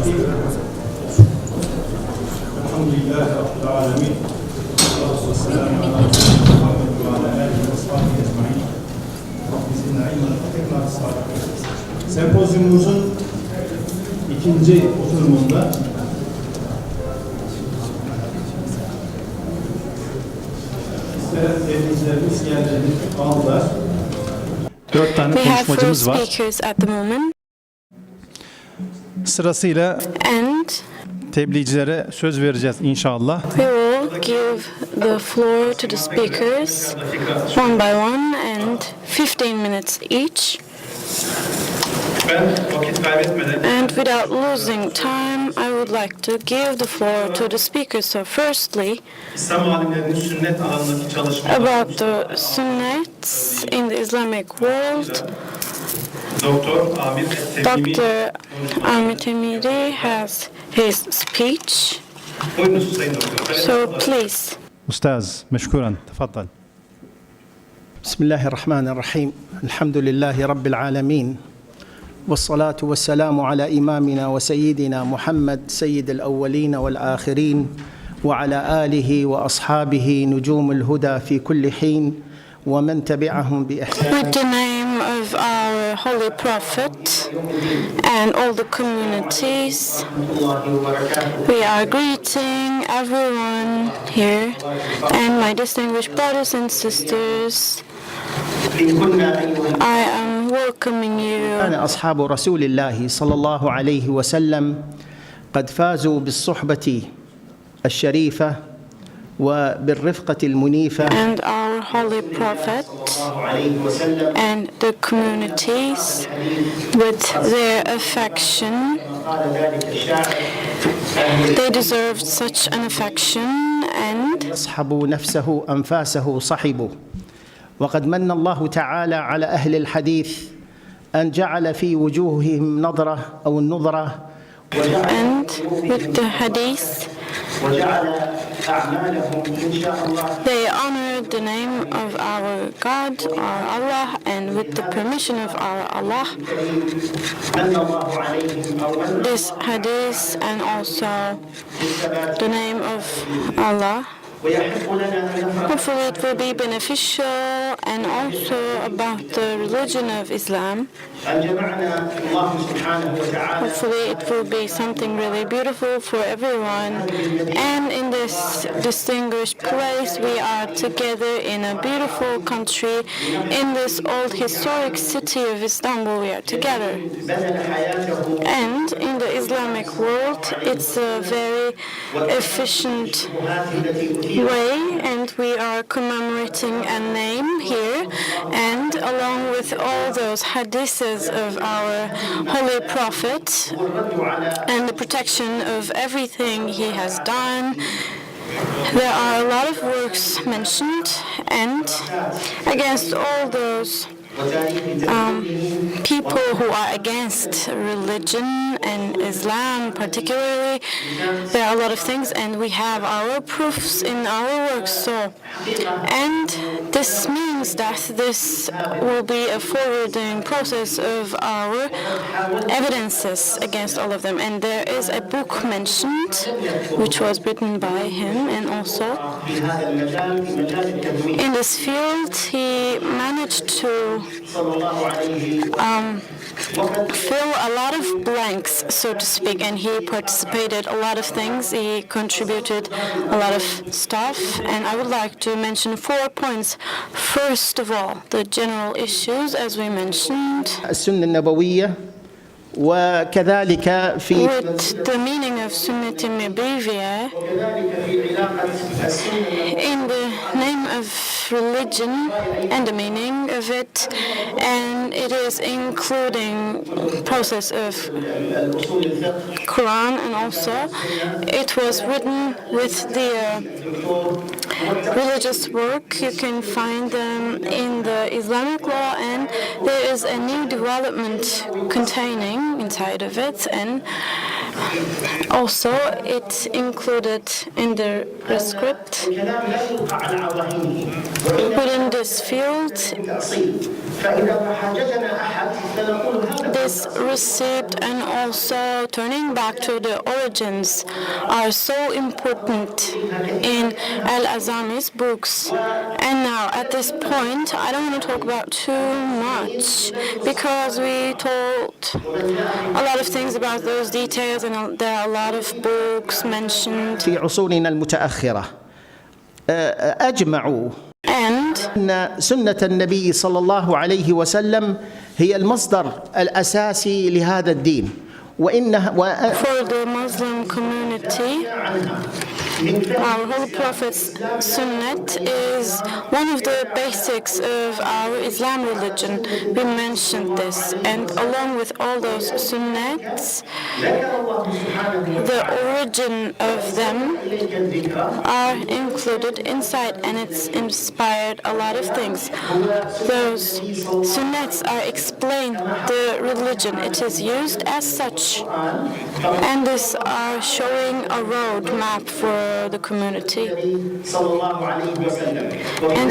الرحيم الحمد لله رب العالمين والصلاة والسلام على رسول محمد وعلى آله وصحبه أجمعين. Rabbi zidna ilmen ve tekrar sağlık. Sempozyumumuzun ikinci oturumunda temsilcilerimiz yerlerini aldılar. 4 tane konuşmacımız var. Sırasıyla tebliğcilere söz vereceğiz inşallah. We will give the floor to the speakers one by one and 15 minutes each. And without losing time, I would like to give the floor to the speakers. So firstly, about the Sunnats in the Islamic world, Dr. Amir Temiri has his speech. So please. Ustaz, meşkuran, tefaddal. Bismillahirrahmanirrahim. Elhamdülillahi Rabbil alemin. والصلاة والسلام على إمامنا وسيدنا محمد سيد الأولين والآخرين وعلى آله وأصحابه نجوم الهدى في كل حين ومن تبعهم بإحسان. With the name of our Holy Prophet and all the communities, we are greeting everyone here and my distinguished brothers and sisters. I am welcoming you. كان أصحاب رسول الله صلى الله عليه وسلم قد فازوا بالصحبة الشريفة وبالرفقة المنيفة. And our Holy Prophet and the communities with their affection. They deserved such an affection and يصحب نفسه أنفاسه صحبوا. وقد من الله تعالى على أهل الحديث أن جعل في وجوههم نظرة أو النظرة. And with the hadith, they honored the name of our God, our Allah, and with the permission of our Allah, this hadith and also the name of Allah, hopefully it will be beneficial, and also about the religion of Islam. Hopefully it will be something really beautiful for everyone. And in this distinguished place, we are together in a beautiful country. In this old historic city of Istanbul, we are together. And in the Islamic world, it's a very efficient way, and we are commemorating a name here, and along with all those hadiths of our Holy Prophet and the protection of everything he has done, there are a lot of works mentioned, and against all those people who are against religion and Islam particularly, there are a lot of things, and we have our proofs in our works. So, and this means that this will be a forwarding process of our evidences against all of them. And there is a book mentioned which was written by him, and also in this field he managed to fill a lot of blanks, so to speak, and he participated a lot of things. He contributed a lot of stuff, and I would like to mention 4 points. First of all, the general issues, as we mentioned, السنة النبوية وكذلك في with the meaning of Sunnah Nabawiyyah in the name of religion and the meaning of it, and it is including process of Quran, and also it was written with the religious work. You can find them in the Islamic law, and there is a new development containing inside of it, and Also, it's included in the script. Within this field, this receipt and also turning back to the origins are so important in Al-Azami's books. And now, at this point, I don't want to talk about too much because we told a lot of things about those details, and there are a lot of books mentioned. في عصورنا المتأخرة أجمعوا أن سنة النبي صلى الله عليه وسلم هي المصدر الأساسي لهذا الدين وإنها For the Muslim community, our Holy Prophet's Sunnat is one of the basics of our Islam religion. We mentioned this, and along with all those Sunnats, the origin of them are included inside, and it's inspired a lot of things. Those Sunnats are explained the religion. It is used as such, and these are showing a road map for the community. And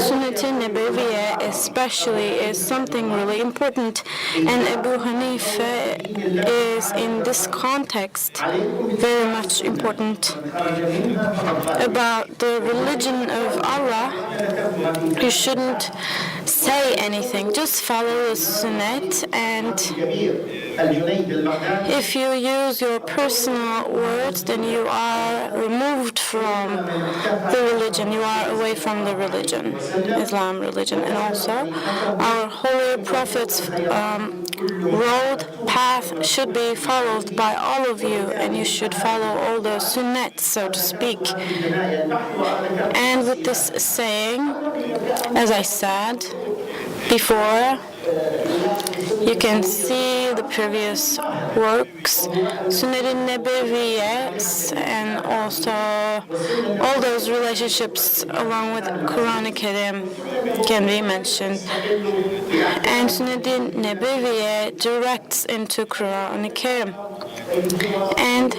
Sunnat Nabawiyya especially is something really important, and Abu Hanifa is in this context very much important. About the religion of Allah, you shouldn't say anything, just follow the Sunnat, and if you use your personal words, then you are removed from the religion, you are away from the religion, Islam religion. And also, our Holy Prophet's road path should be followed by all of you, and you should follow all the sunnats, so to speak. And with this saying, as I said before, you can see the previous works, Sunnat al-Nabawiyya, and also all those relationships along with Quranic Karim can be mentioned. And Sunnat al-Nabawiyya directs into Quranic Karim, and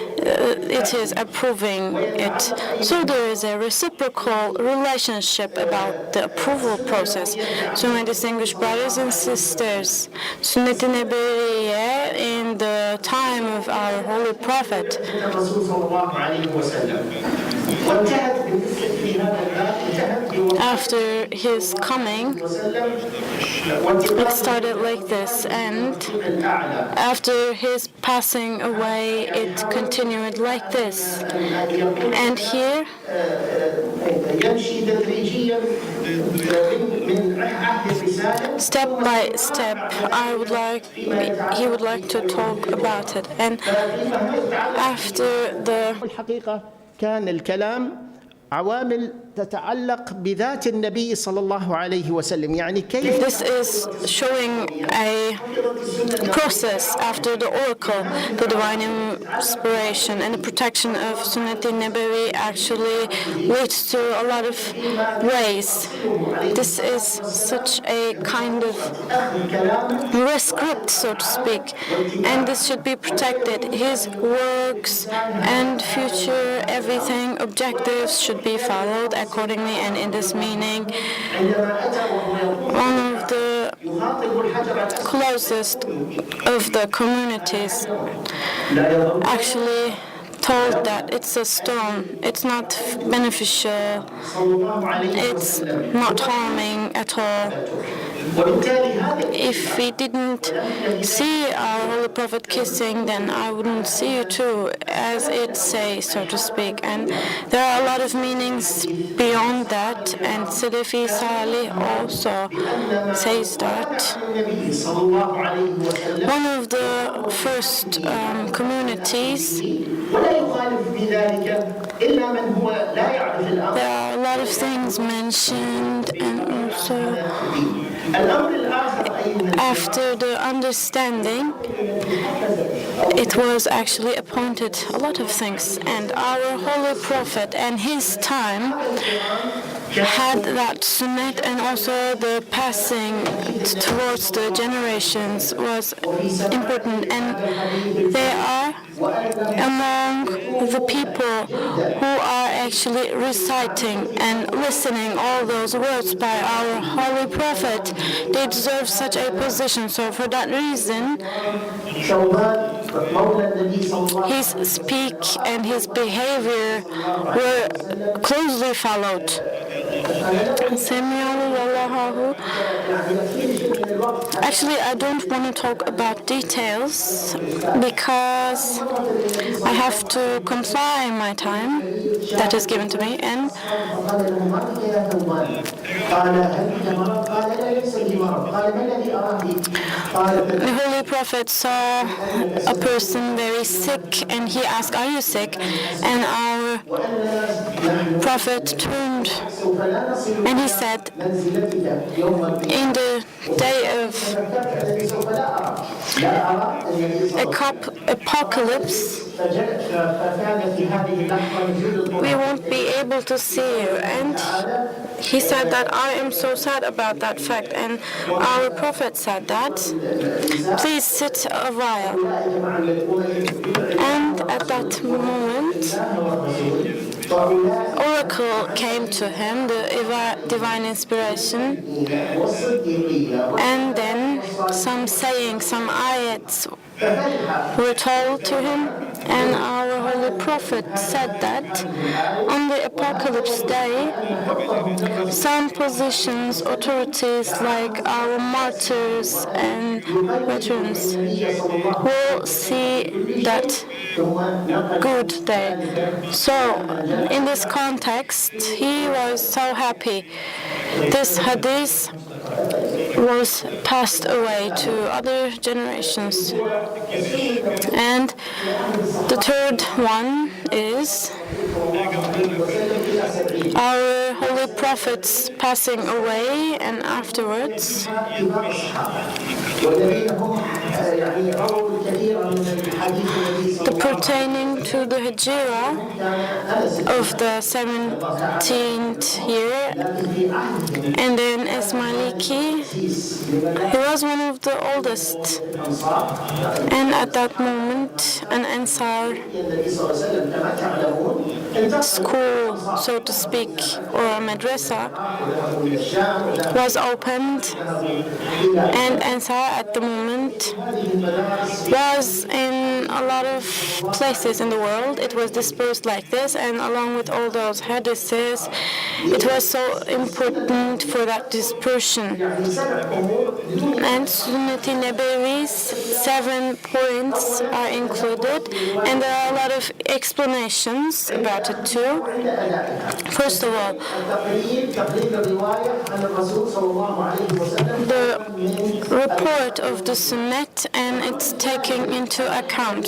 it is approving it. So there is a reciprocal relationship about the approval process. So my distinguished brothers and sisters, Sunnat al-Nabawiyya in the time of our Holy Prophet, after his coming, it started like this, and after his passing away, it continued like this. And here, step by step, he would like to talk about it. And after the الحقيقة كان الكلام عوامل تتعلق بذات النبي صلى الله عليه وسلم يعني كيف This is showing a process after the oracle, the divine inspiration and the protection of Sunnat al-Nabawi actually leads to a lot of ways. This is such a kind of rescript, so to speak, and this should be protected. His works and future everything, objectives should be followed accordingly, and in this meaning, one of the closest of the communities actually told that it's a stone, it's not beneficial, it's not harming at all. If we didn't see our Holy Prophet kissing, then I wouldn't see you too, as it says, so to speak. And there are a lot of meanings beyond that, and Salafi Salih also says that. One of the first communities, there are a lot of things mentioned, and also after the understanding, it was actually appointed a lot of things. And our Holy Prophet and his time had that sunnat, and also the passing towards the generations was important, and they are among the people who are actually reciting and listening all those words by our holy prophet. They deserve such a position. So for that reason, his speak and his behavior were closely followed. Actually, I don't want to talk about details because I have to comply my time that is given to me, and the Holy Prophet saw a person very sick, and he asked, "Are you sick?" And our Prophet turned and he said, "In the day of apocalypse, we won't be able to see you." And he said that, "I am so sad about that fact." And our Prophet said that, "Please sit a while." And at that moment, oracle came to him, the divine inspiration, and then some sayings, some ayats were told to him, and our Holy Prophet said that on the apocalypse day, some positions, authorities like our martyrs and veterans will see that good day. So in this context, he was so happy. This hadith was passed away to other generations. And the third one is our Holy Prophet's passing away, and afterwards the pertaining to the Hijrah of the 17th year, and then as Maliki, he was one of the oldest, and at that moment an Ansar school, so to speak, or a madrasa was opened, and Ansar at the moment was in a lot of places in the world. It was dispersed like this, and along with all those hadiths, it was so important for that dispersion. And Sunnati Nabawi's 7 points are included, and there are a lot of explanations about it too. First of all, the report of the Sunnat and its taking into account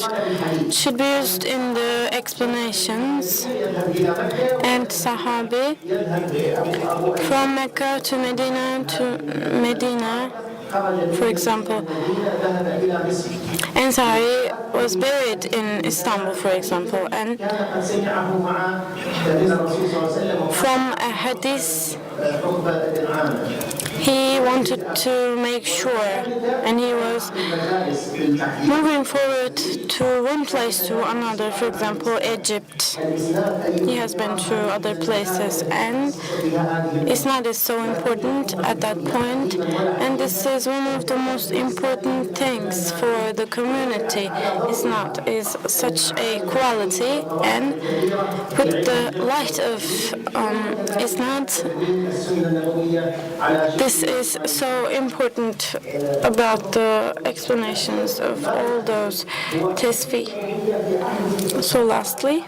should be used in the explanations. And Sahabi from Mecca to Medina, for example, Ansari was buried in Istanbul, for example, and from a hadith, he wanted to make sure, and he was moving forward to one place to another, for example, Egypt. He has been to other places, and Isnad is so important at that point, and this is one of the most important things for the community. Isnad is such a quality, and with the light of Isnad, this is so important about the explanations of all those tasfi. So lastly,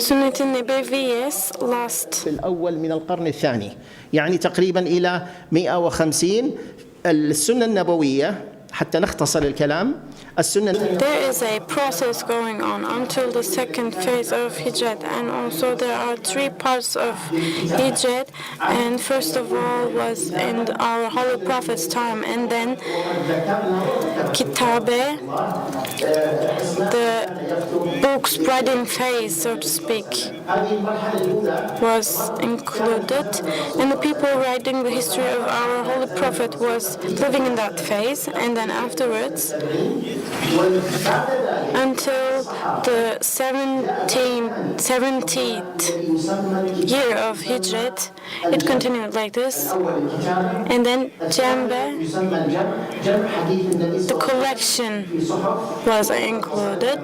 Sunnat al-Nabawiyya's last. الأول من القرن الثاني، يعني تقريبا إلى 150. السنة النبوية حتى نختصر الكلام السنة. There is a process going on until the second phase of Hijrat, and also there are three parts of Hijrat. And first of all was in our Holy Prophet's time, and then Kitabe, the book spreading phase, so to speak, was included, and the people writing the history of our Holy Prophet was living in that phase, and then afterwards, until the 70th year of Hijrat, it continued like this. And then Jambe, the collection was included,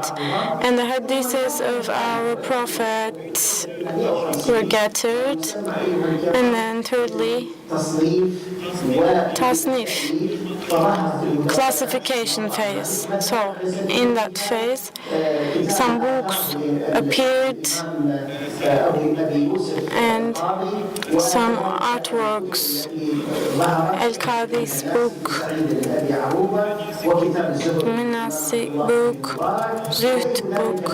and the hadiths of our Prophet were gathered. And then thirdly, Tasnif, classification phase. So in that phase, some books appeared and some artworks. Al-Qadi's book, Manasik book, Zuhd book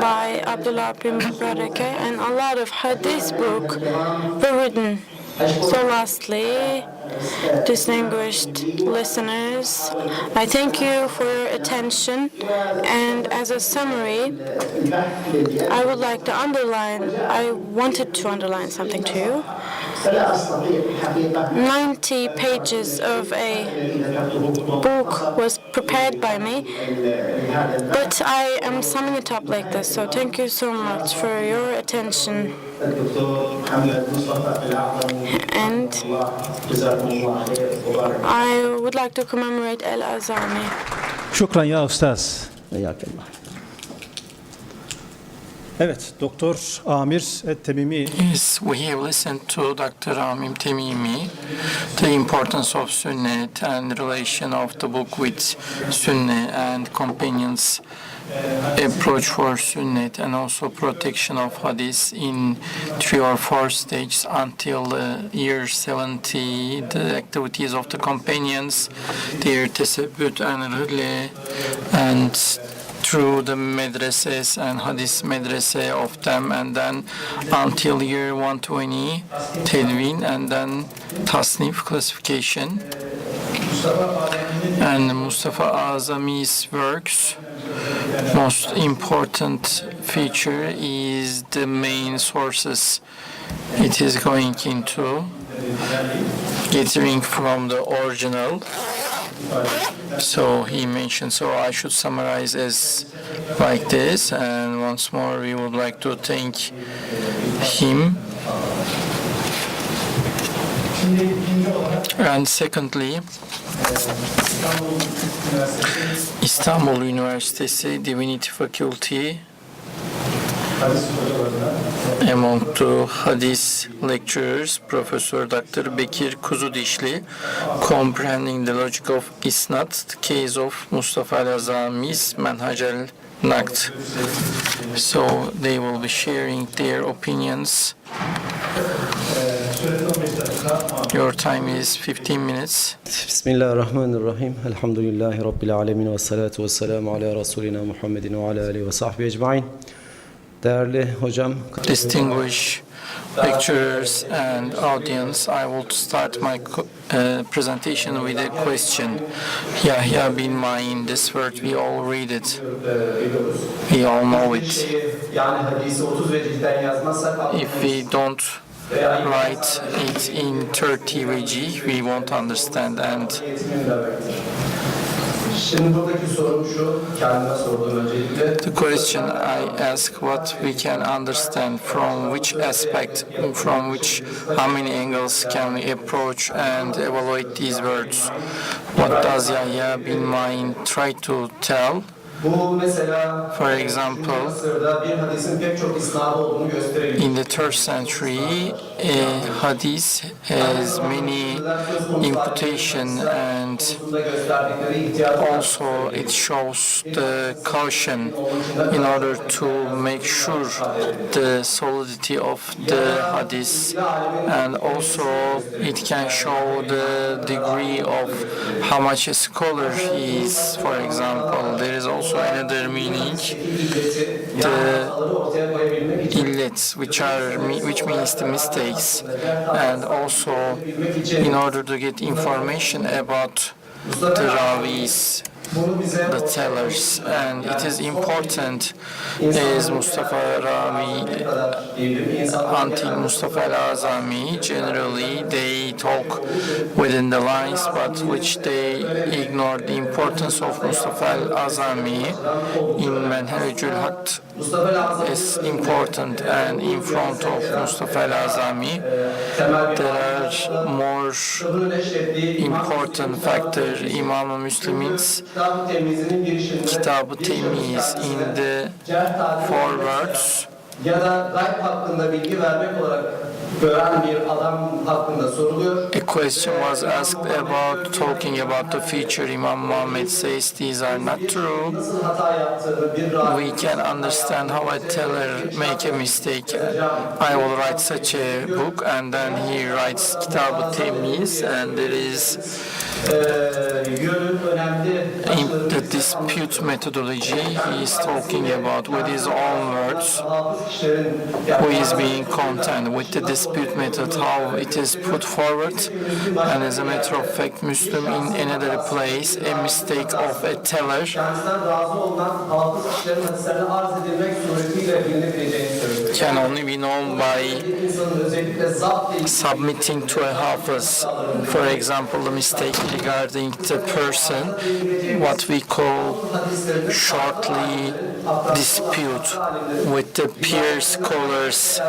by Abdullah bin Barakah, and a lot of hadith book were written. So lastly, distinguished listeners, I thank you for your attention, and as a summary, I wanted to underline something to you. 90 pages of a book was prepared by me, but I am summing it up like this, so thank you so much for your attention. And I would like to commemorate Azami. Şükran ya Ustaz. Evet, Doktor Amir Et-Temimi. Yes, we have listened to Dr. Amir Temimi, the importance of Sunnah and relation of the book with Sunnah and companions' approach for Sunnah, and also protection of Hadith in 3 or 4 stages until the year 70, the activities of the companions, their tesabbut and rile, and through the madrasas and hadith madrasa of them, and then until year 120, Tedwin, and then Tasnif classification. And Mustafa Azami's works, most important feature is the main sources it is going into, gathering from the original. So he mentioned, so I should summarize as like this, and once more we would like to thank him. And secondly, İstanbul Üniversitesi Divinity Faculty, among the Hadith lecturers, Professor Dr. Bekir Kuzudişli, comprehending the logic of Isnad, the case of Mustafa al-Azami's Manhaj al-Naqd. So they will be sharing their opinions. Your time is 15 minutes. Bismillahirrahmanirrahim. Elhamdülillahi Rabbil alemin ve salatu ve selamu ala Resulina Muhammedin ve ala alihi ve sahbihi ecmain. Değerli hocam, Distinguished lecturers and audience, I will start my presentation with a question. Yahya bin Ma'in, this word we all read it. We all know it. If we don't write it in 30 veci, we won't understand. And the question I ask, what we can understand, from which aspect, from which, how many angles can we approach and evaluate these words? What does Yahya bin Ma'in try to tell? For example, in the 3rd century, a hadith has many imputation, and also it shows the caution in order to make sure the solidity of the hadith, and also it can show the degree of how much a scholar he is. For example, there is also another meaning, the illets, which means the mistakes, and also in order to get information about the ravis, the tellers, and it is important as Mustafa Ravi until Mustafa al-Azami, generally they talk within the lines, but which they ignore the importance of Mustafa al-Azami in Manhajul Haq is important, and in front of Mustafa al-Azami there are more important factors. Imam Muslim's Kitab-ı Temiz in the forwards ya da gayb hakkında bilgi vermek olarak gören bir adam hakkında soruluyor. a question was asked about talking about the future. Imam Muhammad says these are not true. Nasıl hata yaptığını bir We can understand how a teller make a mistake. I will write such a book, and then he writes Kitab-ı Temiz, and there is yönün önemli in the dispute methodology he is talking about with his own words, who is being content with the dispute method, how it is put forward. And as a matter of fact, Muslim in another place, a mistake of a teller kendisinden razı olunan hafız kişilerin hadislerine arz edilmek suretiyle bilinebileceğini söylüyor. can only be known by İnsanın özellikle zapt submitting to a hafiz. For example, the mistake regarding the person, what we call shortly dispute with the peer scholars'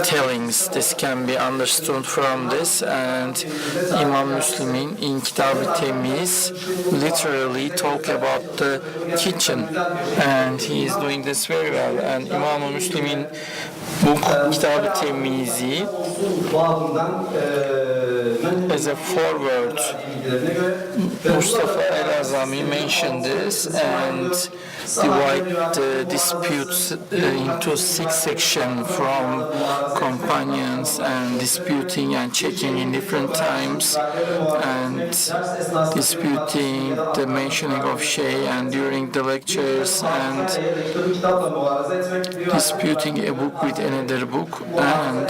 tellings. This can be understood from this, and Imam Muslimin in Kitab-ı Temiz literally talk about the kitchen, and he is doing this very well. And Imam Muslimin book Kitab-ı Temiz'i as a forward, Mustafa al-Azami mentioned this and divide the disputes into 6 sections, from companions and disputing and checking in different times, and disputing the mentioning of Shay and during the lectures, and disputing a book with another book, and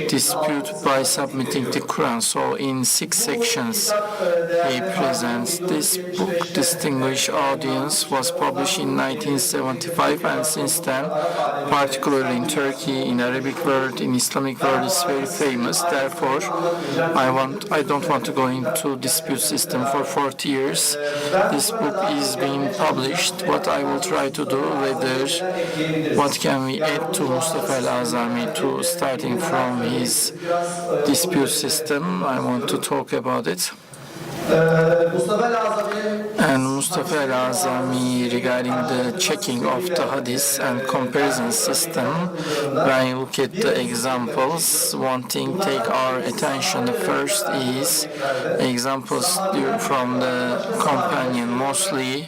dispute by submitting the Quran. So in 6 sections he presents this book. Distinguished Audience was published in 1975, and since then, particularly in Turkey, in Arabic world, in Islamic world, is very famous. Therefore, I don't want to go into dispute system for 40 years. This book is being published. What I will try to do, whether what can we add to Mustafa al-Azami, to starting from his dispute system, I want to talk about it. And Mustafa al-Azami regarding the checking of the hadith and comparison system, when you look at the examples, one thing take our attention. The first is examples from the companion. Mostly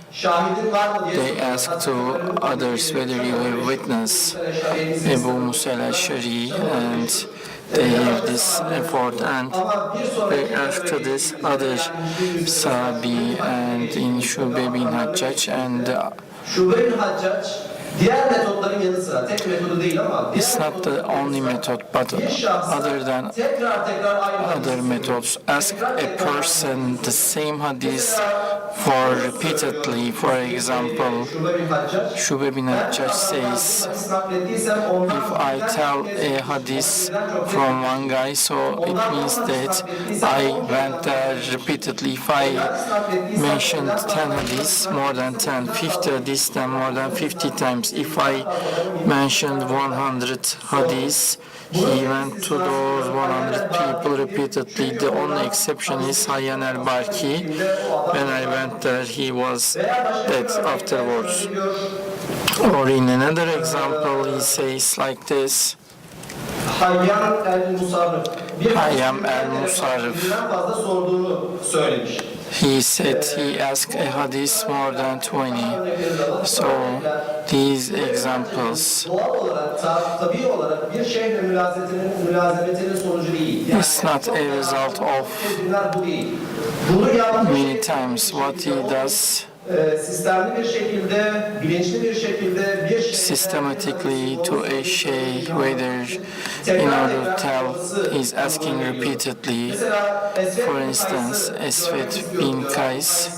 they ask to others whether you have witnessed Abu Musa al-Ashari, and they have this effort, and they ask to this other Sahabi, and in Şube bin Haccac, and diğer metotların yanı sıra tek metodu değil ama it's not the only method, but other than other methods, ask a person the same hadith for repeatedly. For example, Şube bin Haccac says, if I tell a hadith from one guy, so it means that I went there repeatedly. If I mentioned 10 hadiths, more than 10, 50 hadiths, then more than 50 times. If I mentioned 100 hadiths, he went to those 100 people repeatedly. The only exception is Hayyan al-Barki. When I went there, he was dead afterwards. Or in another example, he says like this. Hayyan el-Musarrif. Hayyam el-Musarrif. Birden fazla sorduğunu söylemiş. He said he asked a hadith more than 20. So these examples, Doğal olarak, tabii olarak bir şeyhle mülazemetinin sonucu değil. it's not a result of Bunlar bu değil. Bunu yaptığı many times. What he does sistemli bir şekilde, bilinçli bir şekilde bir systematically to a şeyh, whether in order to tell, he's asking repeatedly. For instance, Esved bin Kays,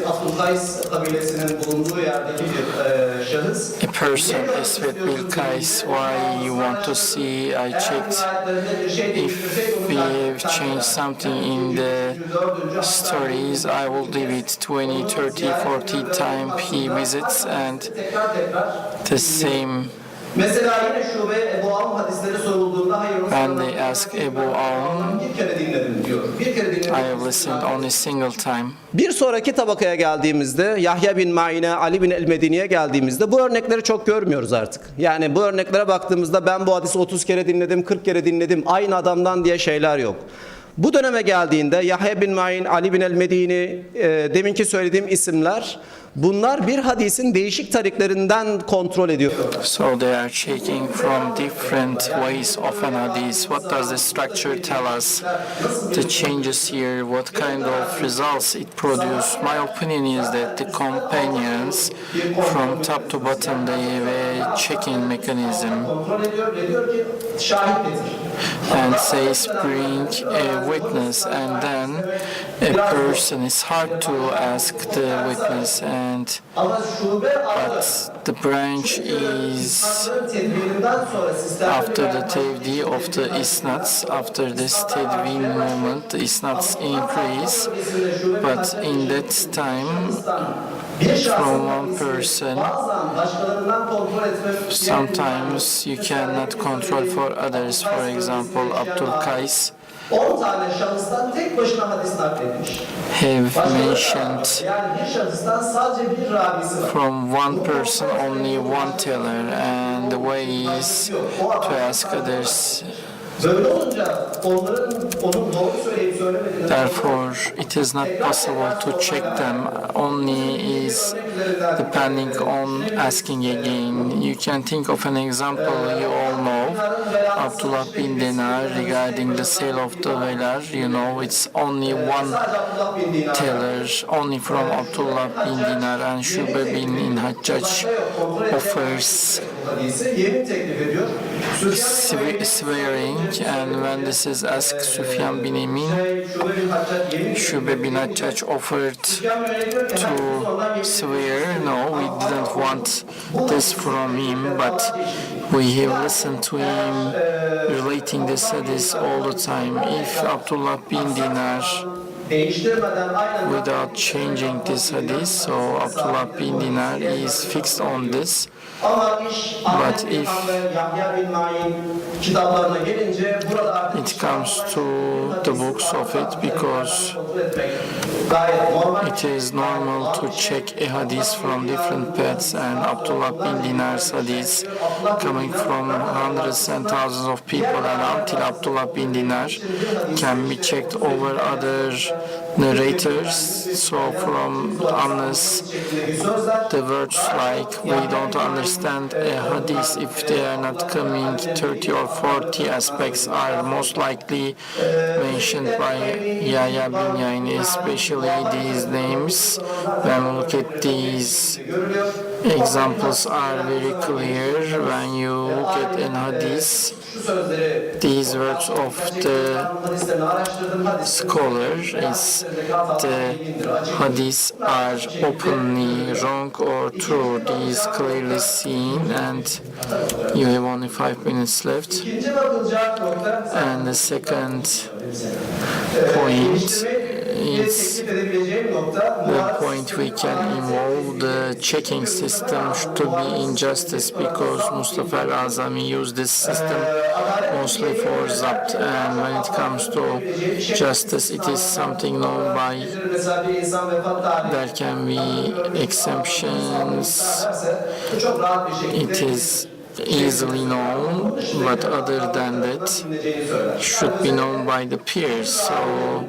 Abdülkays kabilesinin bulunduğu yerdeki bir şahıs. a person, Esved bin Kays, why you want to see, I checked if we have changed something in the stories, I will leave it 20, 30, 40 times he visits and the same. Mesela yine şube Ebu Avn hadisleri sorulduğunda hayır When they ask Ebu Avn, bir kere dinledim diyor. Bir kere dinledim. I have listened only single time. Bir sonraki tabakaya geldiğimizde Yahya bin Ma'in'e, Ali bin el-Medini'ye geldiğimizde bu örnekleri çok görmüyoruz artık. Yani bu örneklere baktığımızda ben bu hadisi 30 kere dinledim, 40 kere dinledim, aynı adamdan diye şeyler yok. Bu döneme geldiğinde Yahya bin Ma'in, Ali bin el-Medini, deminki söylediğim isimler, bunlar bir hadisin değişik tariklerinden kontrol ediyor. So they are checking from different ways of an hadith. What does the structure tell us? The changes here, what kind of results it produces? My opinion is that the companions from top to bottom, they have a checking mechanism. Kontrol ediyor ve diyor ki şahit getir. And says bring a witness, and then a person, is hard to ask the witness, and Ama şube but the branch is tedbirinden sonra sistemli after the tevdi of the isnats, after this tedvin moment, the isnats increase, but in that time from one person, sometimes you cannot control for others. For example, Abdul Kays 10 tane şahıstan tek başına hadis nakletmiş. have mentioned Yani bir şahıstan sadece bir ravisi var. from one person only one teller, and the way is to ask others. Böyle olunca onun doğru söyleyip söylemediğini Therefore, it is not possible to check them. Only is depending on asking again. You can think of an example you all know, Abdullah bin Dinar regarding the sale of the velar. You know, it's only one teller, only from Abdullah bin Dinar, and Şube bin Haccac offers yemin teklif ediyor. swearing, and when this is asked Sufyan bin Emin, Şube bin Haccac offered to swear, no, we didn't want this from him, but we have listened to him relating this hadith all the time. If Abdullah bin Dinar, without changing this hadith, so Abdullah bin Dinar is fixed on this. But if it comes to the books of it, because it is normal to check a hadith from different paths, and Abdullah bin Dinar's hadith coming from hundreds and thousands of people, and until Abdullah bin Dinar can be checked over other narrators. So from unless the words like we don't understand a hadith if they are not coming 30 or 40 aspects are most likely mentioned by Yahya bin Yain, especially these names. When we look at these examples are very clear. When you look at an hadith, these words of the scholar is the hadiths are openly wrong or true. These clearly seen, and you have only 5 minutes left. And the second point is the point we can involve the checking system to be in justice, because Mustafa al-Azami used this system mostly for zabt, and when it comes to justice, it is something known by, there can be exemptions, it is easily known, but other than that should be known by the peers. So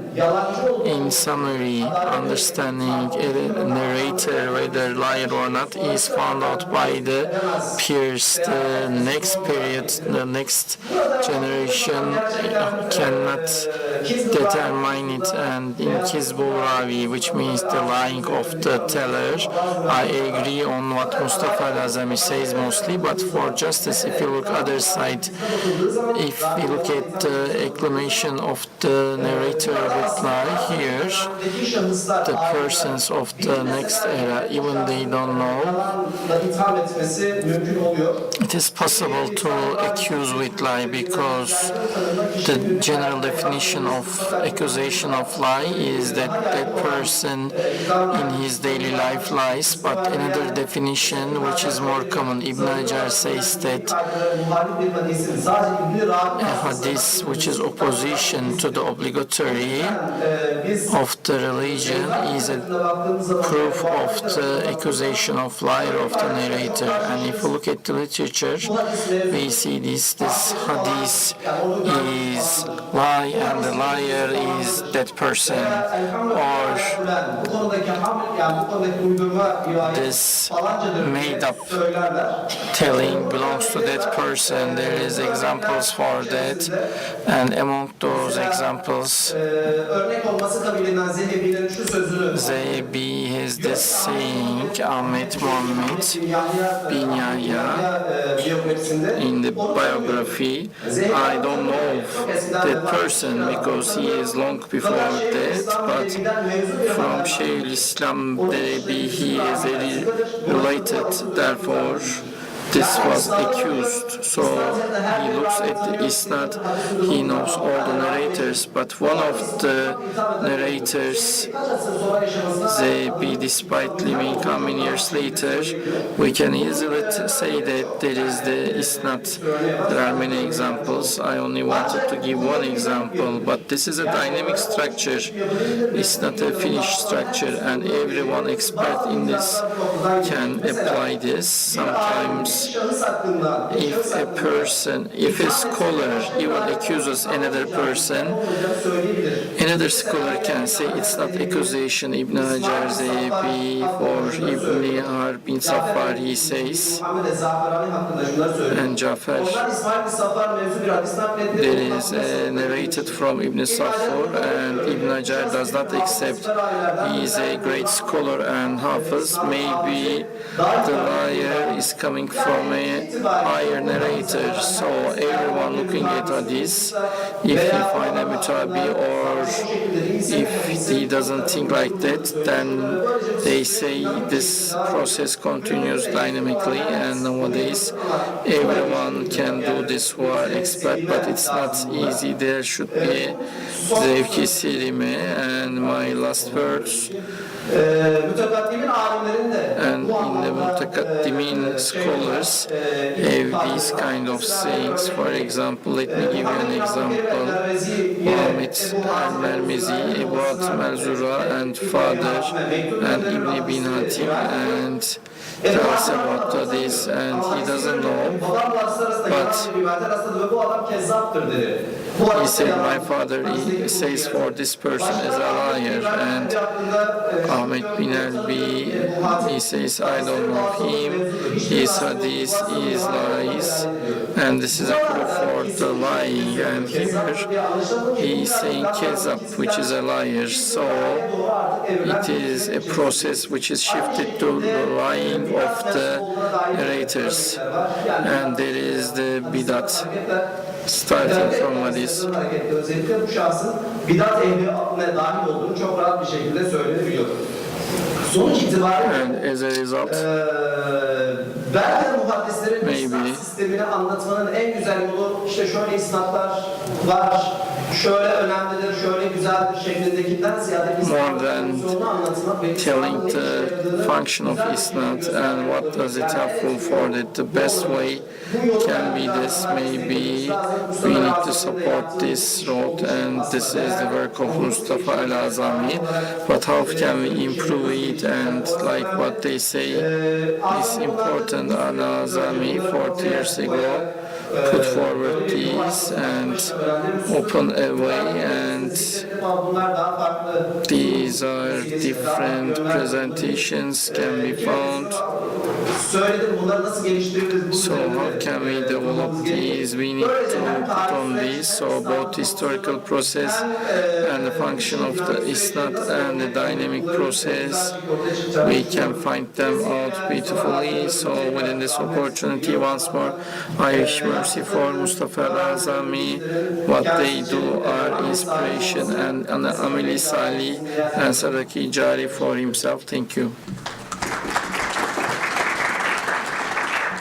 in summary, understanding a narrator, whether liar or not, is found out by the peers. The next period, the next generation cannot determine it. And in Kizbul Ravi, which means the lying of the teller, I agree on what Mustafa Azami says mostly, but for justice, if you look other side, if we look at the acclamation of the narrator reply here, the persons of the next era, even they don't know, it is possible to accuse with lie, because the general definition of accusation of lie is that that person in his daily life lies. But another definition, which is more common, Ibn Hajar says that a hadith which is opposition to the obligatory of the religion is a proof of the accusation of liar of the narrator. And if you look at the literature, we see this hadith is lie and the liar is that person, or this made up telling belongs to that person. There is examples for that, and among those examples, Zehebi has this saying, Ahmet Muhammed bin Yahya, in the biography. I don't know that person because he is long before that, but from Shaykh Islam Derebi he is very related, therefore this was accused. So he looks at the isnad, he knows all the narrators, but one of the narrators, Zehebi, despite living how many years later, we can easily say that there is the isnad. There are many examples. I only wanted to give one example, but this is a dynamic structure. It's not a finished structure, and everyone expert in this can apply this. Sometimes if a scholar even accuses another person, another scholar can say it's not accusation. Ibn Hajar, Zehebi, or Ibn Har bin Safar, he says, and Jafar, there is narrated from Ibn Safar, and Ibn Hajar does not accept. He is a great scholar and hafiz. Maybe the liar is coming from a higher narrator. So everyone looking at this, if he find a mutabi or if he doesn't think like that, then they say this process continues dynamically, and nowadays everyone can do this who are expert, but it's not easy. There should be a zevki silime. And my last words, and in the Mutakaddimin scholars have these kind of sayings. For example, let me give you an example. Muhammad al-Mermizi about Malzura and father and Ibn bin Hatim, and tells about this, and he doesn't know, but he said, my father, he says for this person is a liar, and Ahmed bin Albi, he says, I don't know him, his hadith is lies, and this is a proof for the lying, and here he is saying kezab, which is a liar. So it is a process which is shifted to the lying of the narrators, and there is the bidat starting from hadith. Özellikle bu şahsın bidat ehli aklına dahil olduğunu çok rahat bir şekilde söyleyebiliyor. Sonuç itibariyle and as a result, belki muhaddislerin isnat sistemini anlatmanın en güzel yolu işte şöyle isnatlar var, şöyle önemlidir, şöyle güzeldir şeklindekinden ziyade more than telling the function of isnad and what does it helpful for it. The best way can be this. Maybe we need to support this road, and this is the work of Mustafa al-Azami. But how can we improve it? And like what they say is important. Al-Azami 40 years ago put forward these and open a way, and these are different presentations can be found. So how can we develop these? We need to put on these, so both historical process and the function of the isnad and the dynamic process, we can find them out beautifully. So within this opportunity, once more, I wish mercy for Mustafa al-Azami. What they do are inspiration and an ameli salih and sadaki jari for himself. Thank you.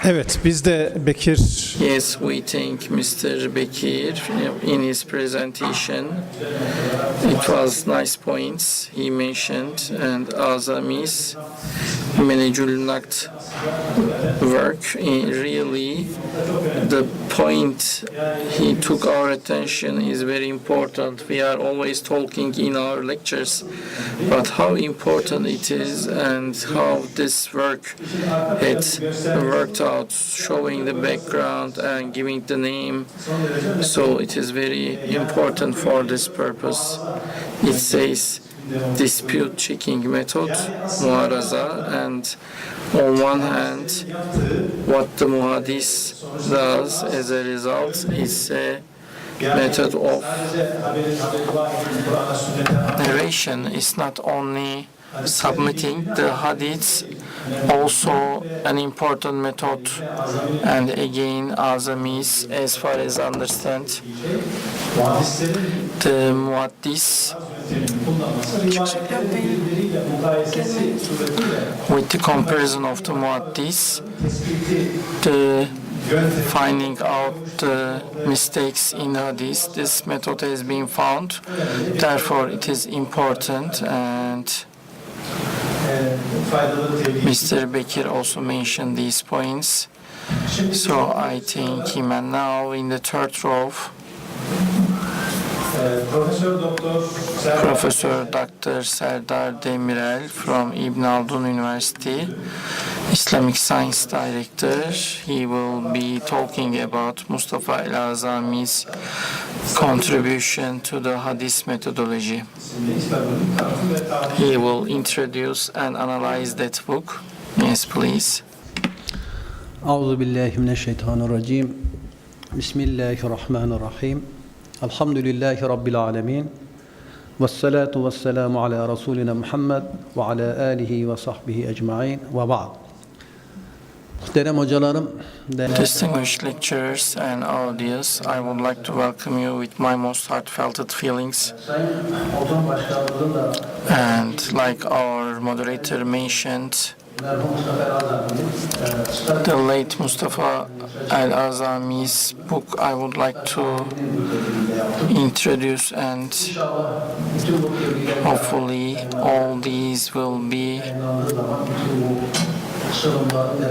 Evet, biz de Bekir Yes, we thank Mr. Bekir in his presentation. It was nice points he mentioned, and Azami's Menecül Nakt work, really the point he took our attention is very important. We are always talking in our lectures, but how important it is and how this work had worked out, showing the background and giving the name. So it is very important for this purpose. It says dispute checking method, muaraza, and on one hand, what the muhadis does as a result is a method of narration. Is not only submitting the hadiths, also an important method. And again, Azami's, as far as I understand, the muhaddis, with the comparison of the muhaddis, the finding out the mistakes in hadith, this method has been found. Therefore, it is important, and Mr. Bekir also mentioned these points. So I thank him. And now in the third row, Professor Dr. Serdar Demirel from Ibn Haldun University, Islamic Science Director. He will be talking about Mustafa al-Azami's contribution to the Hadith methodology. He will introduce and analyze that book. Yes, please. Euzu billahi mineşşeytanirracim. Bismillahirrahmanirrahim. Elhamdülillahi rabbil alamin. Vessalatu vesselamu ala rasulina Muhammed ve ala alihi ve sahbihi ecmaîn ve ba'd. Muhterem hocalarım, Distinguished lecturers and audience, I would like to welcome you with my most heartfelt feelings. And like our moderator mentioned, the late Mustafa al-Azami's book I would like to introduce, and hopefully all these will be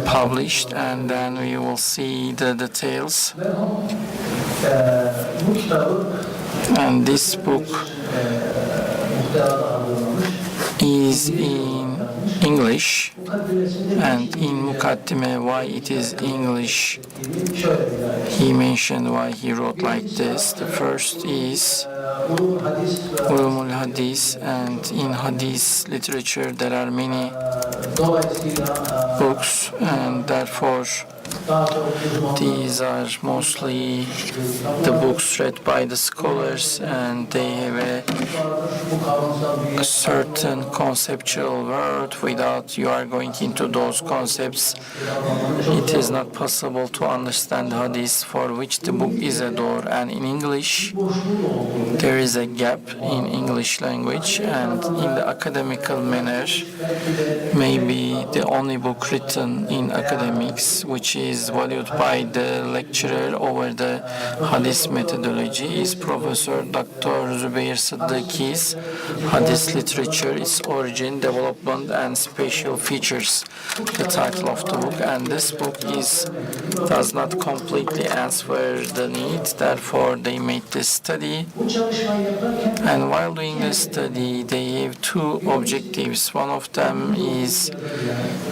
published, and then we will see the details. And this book is in English, and in Mukaddime why it is English, he mentioned why he wrote like this. The first is Ulumul Hadith, and in Hadith literature there are many books, and therefore these are mostly the books read by the scholars, and they have a certain conceptual word without you are going into those concepts. It is not possible to understand hadith, for which the book is a door. And in English, there is a gap in English language, and in the academical manner, maybe the only book written in academics which is valued by the lecturer over the hadith methodology is Professor Dr. Zubair Siddiqi's Hadith Literature, Its Origin, Development and Special Features, the title of the book. And this book does not completely answer the need, therefore they made this study. And while doing this study, they have two objectives. One of them is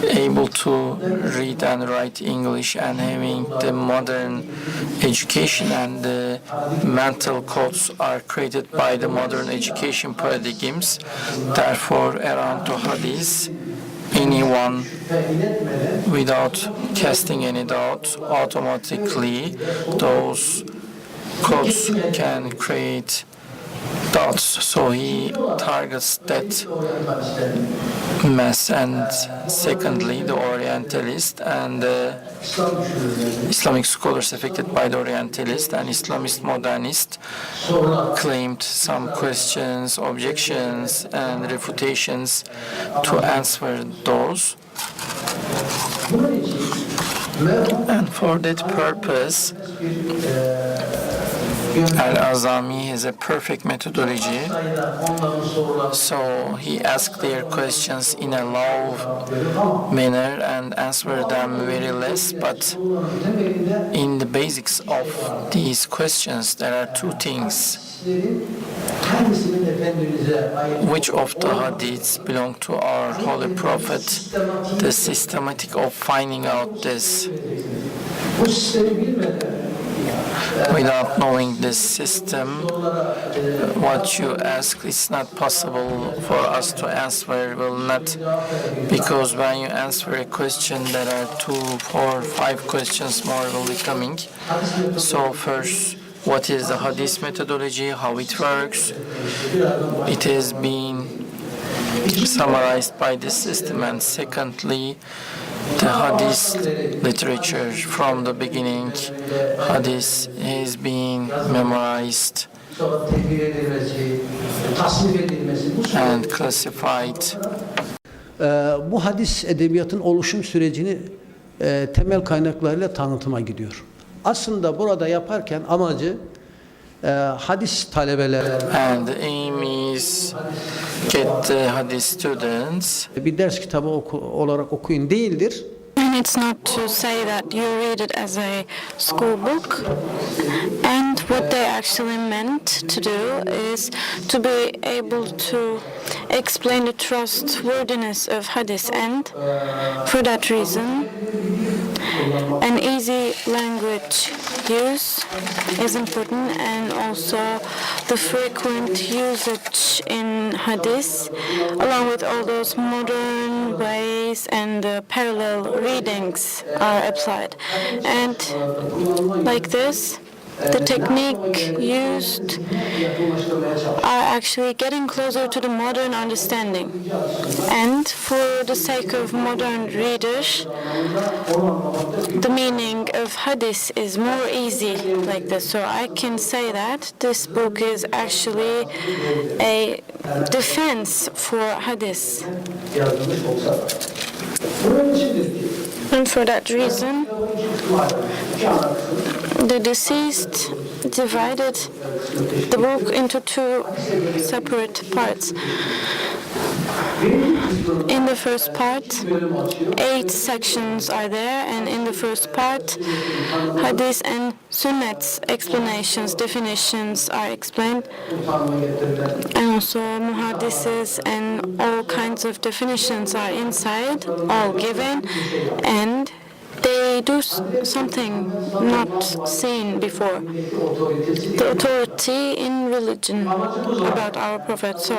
able to read and write English and having the modern education, and the mental codes are created by the modern education paradigms. Therefore, around the hadith, anyone, without casting any doubt, automatically those codes can create doubts. So he targets that mass. And secondly, the Orientalist and Islamic scholars affected by the Orientalist and Islamist modernist claimed some questions, objections, and refutations to answer those. And for that purpose, Azami has a perfect methodology, so he asked their questions in a low manner and answered them very less. But in the basics of these questions, there are two things. Which of the hadiths belong to our Holy Prophet? The systematic of finding out this. Without knowing this system, what you ask is not possible for us to answer, will not, because when you answer a question, there are 2, 4, 5 questions more will be coming. So first, what is the hadith methodology, how it works? It has been summarized by this system. And secondly, the hadith literature from the beginning, hadith has been memorized and classified. Bu hadis edebiyatın oluşum sürecini temel kaynaklarıyla tanıtıma gidiyor. Aslında burada yaparken amacı hadis talebeleri And the aim is get the hadith students. Bir ders kitabı olarak okuyun değildir. And it's not to say that you read it as a school book. And what they actually meant to do is to be able to explain the trustworthiness of hadith. And for that reason, an easy language use is important, and also the frequent usage in hadith, along with all those modern ways and the parallel readings are applied. And like this, the technique used are actually getting closer to the modern understanding. And for the sake of modern readers, the meaning of hadith is more easy like this. So I can say that this book is actually a defense for hadith. And for that reason, the deceased divided the book into 2 separate parts. In the first part, 8 sections are there, and in the first part, hadith and sunnah's explanations, definitions are explained, and also muhaddises and all kinds of definitions are inside, all given, and they they do something not seen before. The authority in religion about our Prophet. So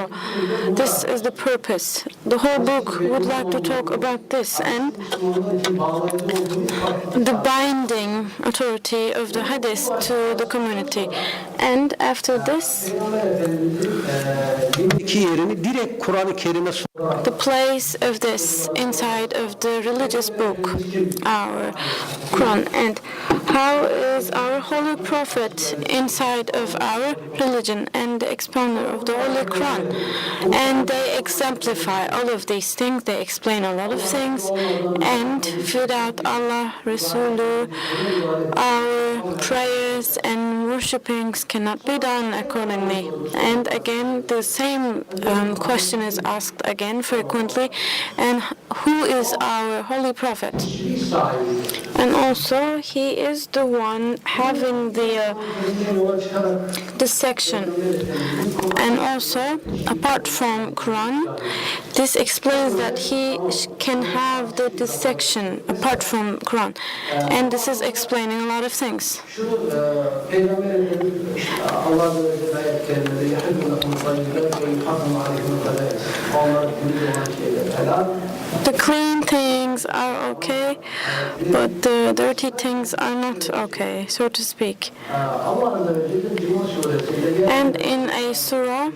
this is the purpose. The whole book would like to talk about this and the binding authority of the hadith to the community. And after this, the place of this inside of the religious book, our Quran, and how is our Holy Prophet inside of our religion and the expounder of the Holy Quran. And they exemplify all of these things, they explain a lot of things, and without Allah, Rasulullah, our prayers and worshipings cannot be done accordingly. And again, the same question is asked again frequently, and who is our Holy Prophet? And also, he is the one having the section. And also, apart from Quran, this explains that he can have the section apart from Quran. And this is explaining a lot of things. The clean things are okay, but the dirty things are not okay, so to speak. And in a surah,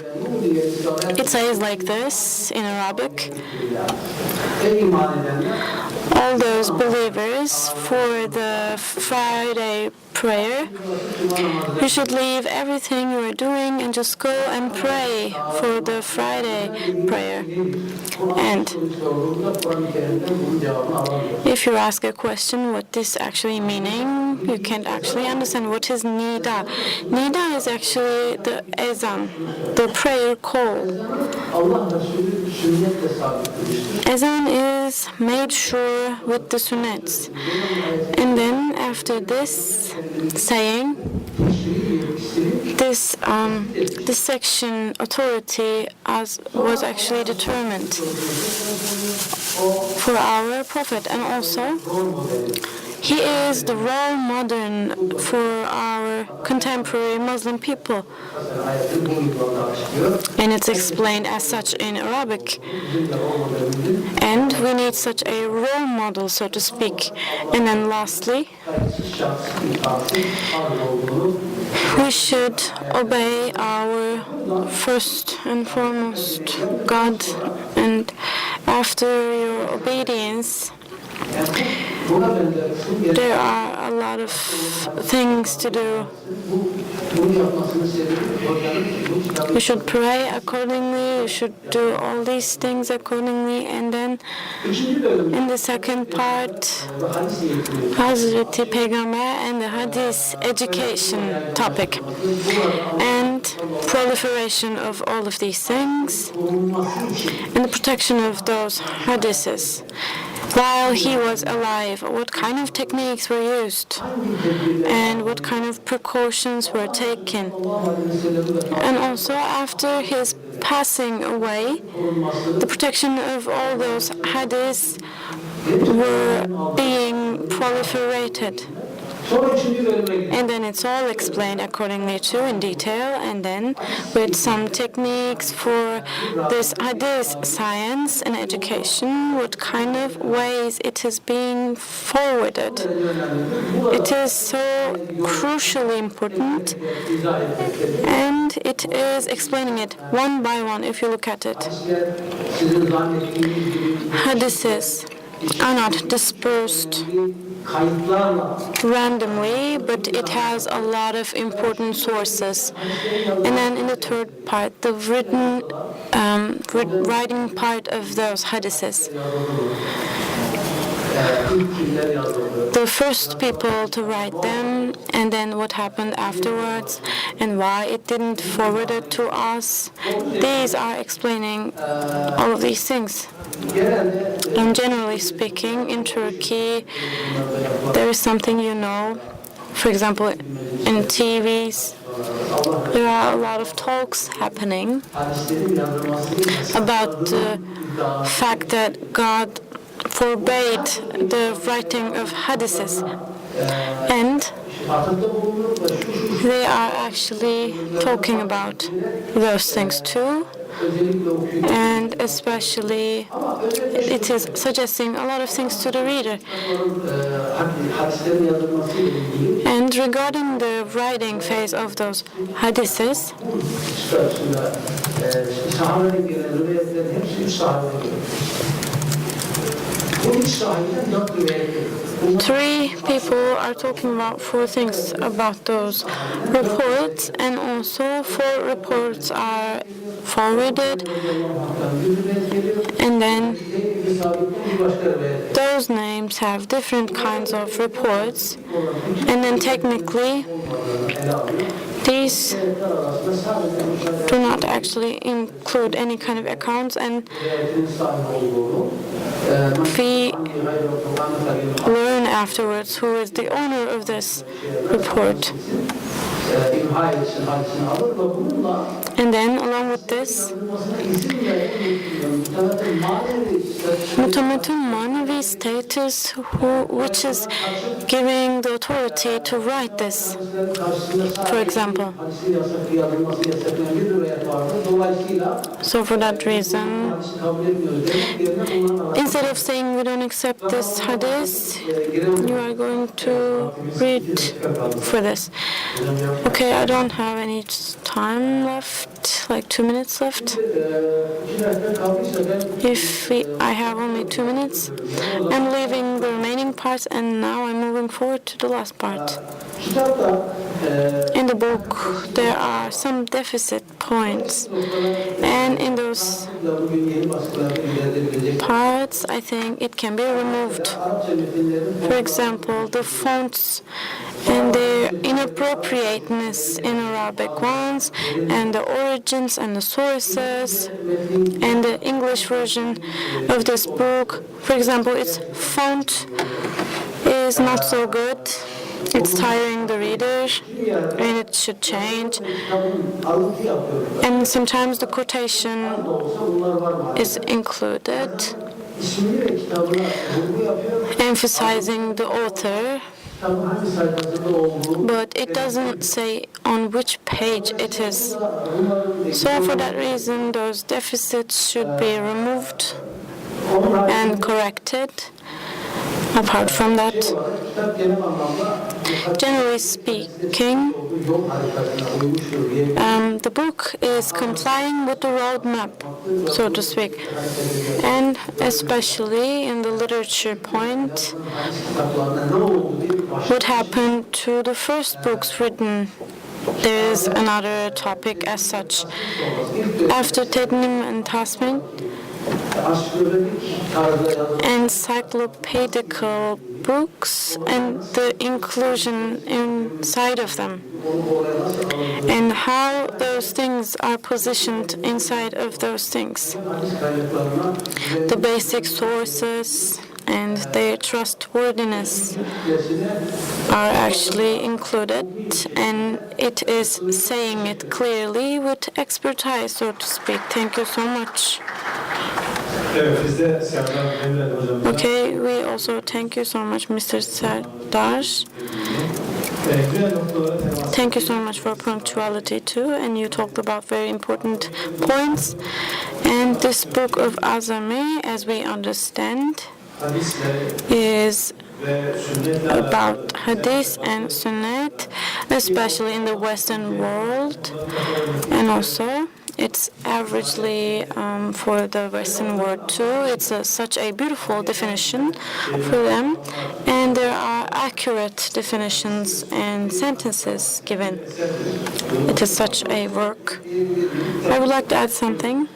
it says like this in Arabic: all those believers for the Friday prayer, you should leave everything you are doing and just go and pray for the Friday prayer. And if you ask a question what this actually meaning, you can't actually understand what is nida. Nida is actually the azan, the prayer call. Azan is made sure with the sunnats. And then after this saying, this section authority was actually determined for our Prophet, and also he is the role model for our contemporary Muslim people. And it's explained as such in Arabic. And we need such a role model, so to speak. And then lastly, we should obey our first and foremost God, and after your obedience, there are a lot of things to do. You should pray accordingly, you should do all these things accordingly, and then in the second part, Hazreti Peygamber and the Hadith education topic, and proliferation of all of these things, and the protection of those Hadiths. While he was alive, what kind of techniques were used and what kind of precautions were taken. And also after his passing away, the protection of all those hadiths were being proliferated. And then it's all explained accordingly too in detail, and then with some techniques for this hadith science and education, what kind of ways it is being forwarded. It is so crucially important, and it is explaining it one by one if you look at it. Hadiths are not dispersed randomly, but it has a lot of important sources. And then in the third part, the writing part of those hadiths. The first people to write them, and then what happened afterwards, and why it didn't forward it to us. These are explaining all of these things. And generally speaking, in Turkey, there is something for example, in TVs, there are a lot of talks happening about the fact that God forbade the writing of hadiths, and they are actually talking about those things too, and especially it is suggesting a lot of things to the reader. And regarding the writing phase of those hadiths, three people are talking about four things about those reports, and also four reports are forwarded, and then those names have different kinds of reports, and then technically these do not actually include any kind of accounts, and we learn afterwards who is the owner of this report. And then, along with this, mutamatun manavi status, which is giving the authority to write this. For example, so for that reason, instead of saying we don't accept this hadith, you are going to read for this. Okay, I don't have any time left, like 2 minutes left. I have only 2 minutes, I'm leaving the remaining parts, and now I'm moving forward to the last part. In the book, there are some deficit points, and in those parts, I think it can be removed. For example, the fonts and their inappropriateness in Arabic ones, and the origins and the sources, and the English version of this book. For example, its font is not so good. It's tiring the reader, and it should change. And sometimes the quotation is included, emphasizing the author, but it doesn't say on which page it is. So for that reason, those deficits should be removed and corrected. Apart from that, generally speaking, the book is complying with the roadmap, so to speak, and especially in the literature point, what happened to the first books written. There is another topic as such. After Tednim and Tasmin, encyclopedical books and the inclusion inside of them, and how those things are positioned inside of those things. The basic sources and their trustworthiness are actually included, and it is saying it clearly with expertise, so to speak. Thank you so much. Okay, we also thank you so much, Mr. Sardar. Thank you so much for punctuality too, and you talked about very important points. And this book of Azami, as we understand, is about hadith and sunnat, especially in the Western world, and also it's averagely for the Western world too. It's such a beautiful definition for them, and there are accurate definitions and sentences given. It is such a work. I would like to add something.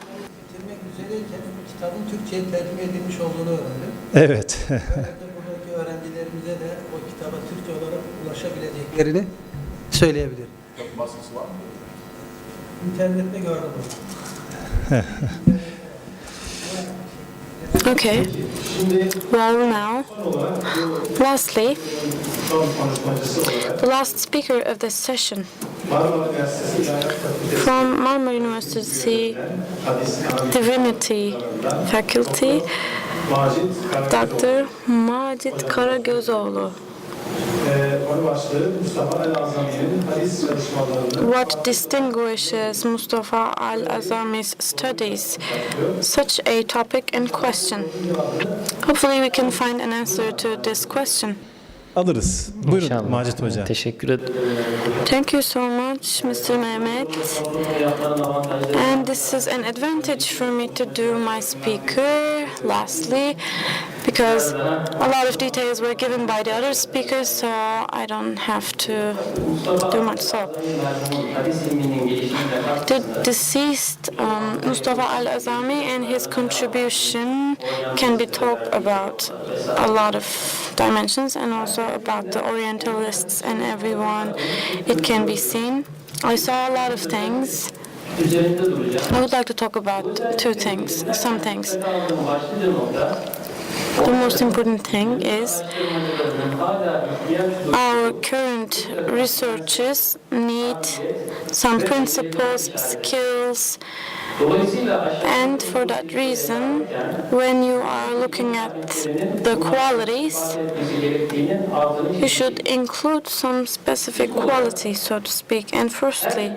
Evet. Buradaki öğrencilerimize de o kitaba Türkçe olarak ulaşabileceklerini söyleyebilirim. Baskısı var mı? İnternette gördüm. Okay. Well, now, lastly, the last speaker of this session Marmara Üniversitesi İlahiyat Fakültesi from Marmara University Divinity Faculty, Dr. Macit Karagözoğlu. konu başlığı Mustafa el-Azami'nin hadis çalışmalarını What distinguishes Mustafa al-Azami's studies? Such a topic and question. Hopefully we can find an answer to this question. Alırız. Buyurun İnşallah. Macit Hoca. Teşekkür ederim. Thank you so much, Mr. Mehmet. And this is an advantage for me to do my speaker lastly, because a lot of details were given by the other speakers, so I don't have to do much. So, the deceased Mustafa al-Azami and his contribution can be talked about a lot of dimensions, and also about the Orientalists and everyone. It can be seen. I saw a lot of things. I would like to talk about some things. The most important thing is our current researchers need some principles, skills, and for that reason, when you are looking at the qualities, you should include some specific qualities, so to speak. And firstly,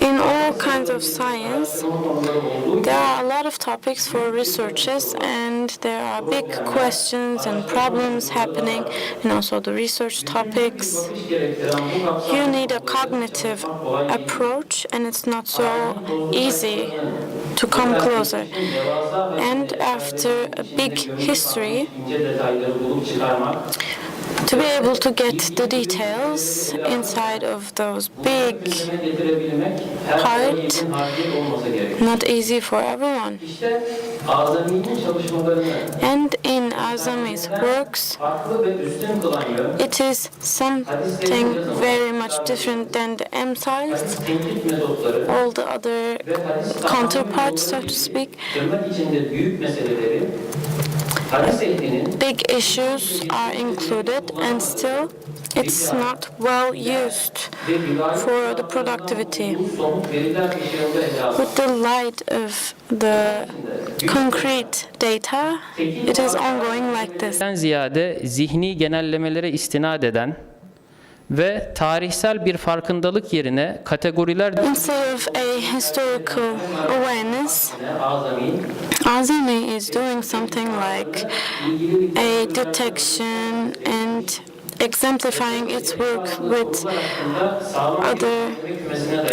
in all kinds of science, there are a lot of topics for researchers, and there are big questions and problems happening, and also the research topics. You need a cognitive approach, and it's not so easy to come closer. And after a big history, to be able to get the details inside of those big parts, not easy for everyone. And in Azami's works, it is something very much different than the emsals, all the other counterparts, so to speak. Big issues are included, and still it's not well used for the productivity. With the light of the concrete data, it is ongoing like this. Ziyade zihni genellemelere istinad eden ve tarihsel bir farkındalık yerine kategoriler Instead of a historical awareness, Azami is doing something like a detection and exemplifying its work with other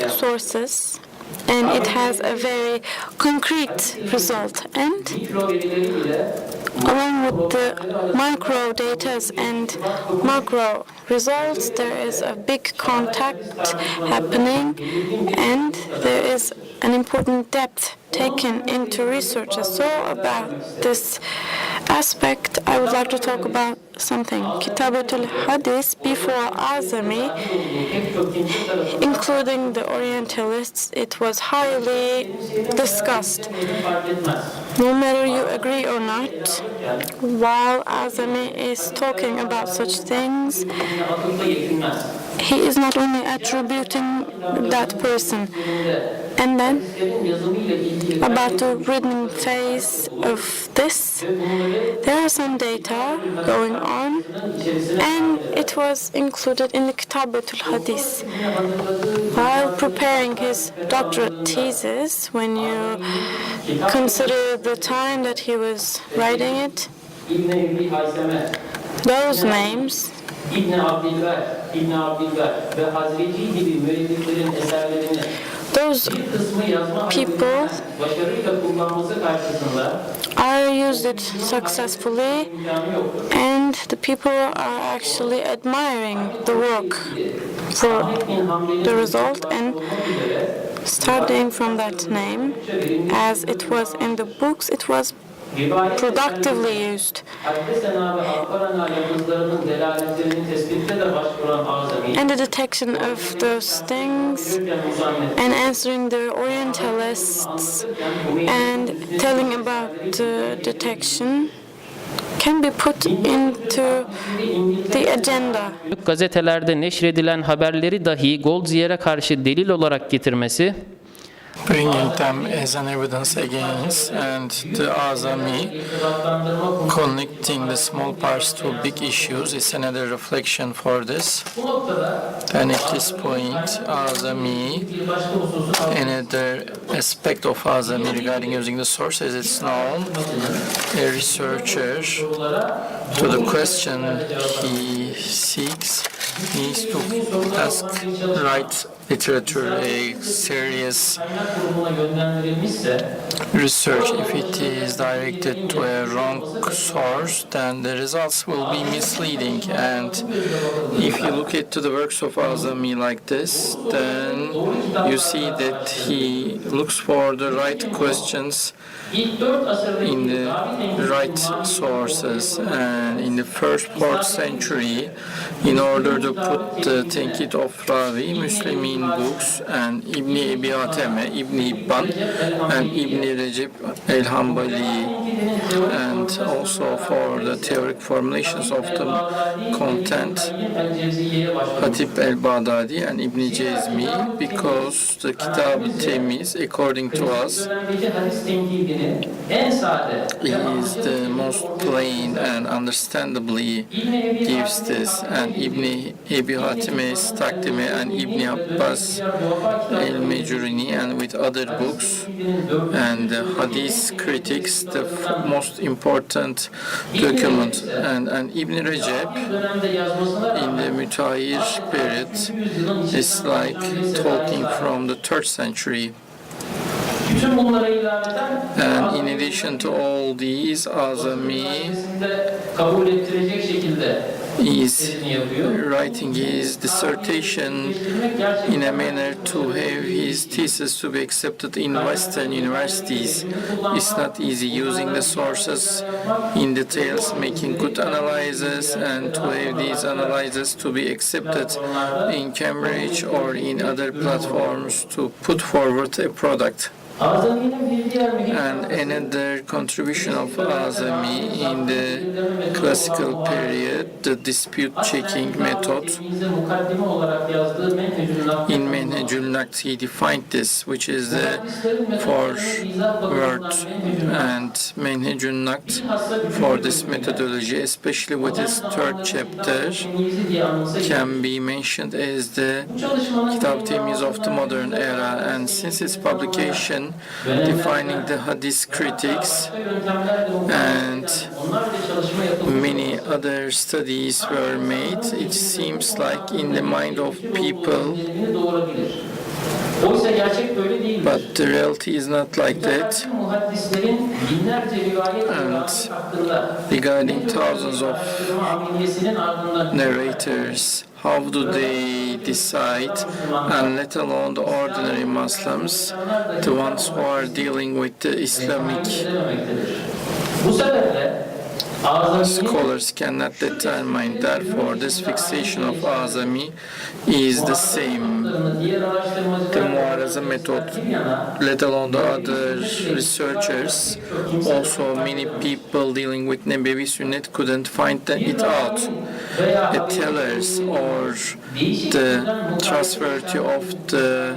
sources, and it has a very concrete result. And along with the micro data and macro results, there is a big contact happening, and there is an important depth taken into research. So about this aspect, I would like to talk about something. Kitabatul Hadith before Azami, including the Orientalists, it was highly discussed. No matter you agree or not, while Azami is talking about such things, he is not only attributing that person. And then, about the written phase of this, there are some data going on, and it was included in the Kitabatul Hadith. While preparing his doctorate thesis, when you consider the time that he was writing it, those names, those people are used it successfully, and the people are actually admiring the work for the result. And starting from that name, as it was in the books, it was productively used. And the detection of those things, and answering the Orientalists, and telling about the detection, can be put into the agenda. Gazetelerde neşredilen haberleri dahi Goldzier'e karşı delil olarak getirmesi, bringing them as an evidence against, and the Azami connecting the small parts to big issues is another reflection for this. And at this point, Azami, another aspect of Azami regarding using the sources, it's known a researcher to the question he seeks needs to ask right literature, a serious research. If it is directed to a wrong source, then the results will be misleading. And if you look at the works of Azami like this, then you see that he looks for the right questions in the right sources. And in the first 4th century, in order to put the Tenkit of Ravi, Muslimin books, and Ibn Abi Hateme, Ibn Ibban, and Ibn Recep el-Hambali, and also for the theoric formulations of the content, Hatib el-Baghdadi and Ibn Jezmi, because the Kitab Temiz, according to us, is the most plain and understandably gives this, and Ibn Abi Hatime's Takdime and Ibn Abbas el-Mejurini, and with other books, and the Hadith critics, the most important document, and Ibn Recep in the Mutahhir period is like talking from the 3rd century. And in addition to all these, Azami is writing his dissertation in a manner to have his thesis to be accepted in Western universities. It's not easy using the sources in details, making good analyses, and to have these analyses to be accepted in Cambridge or in other platforms to put forward a product. And another contribution of Azami in the classical period, the dispute-checking method. In Menhecül Naqd, he defined this, which is the 4-word, and Menhecül Naqd for this methodology, especially with its 3rd chapter, can be mentioned as the Kitab Temiz of the modern era, and since its publication defining the Hadith critics, and many other studies were made, it seems like in the mind of people, but the reality is not like that. And regarding thousands of narrators, how do they decide, and let alone the ordinary Muslims, the ones who are dealing with the Islamic scholars cannot determine. Therefore, this fixation of Azami is the same. The Muaraza method, let alone the other researchers, also many people dealing with Nebevi Sünnet couldn't find it out. The tellers or the trustworthy of the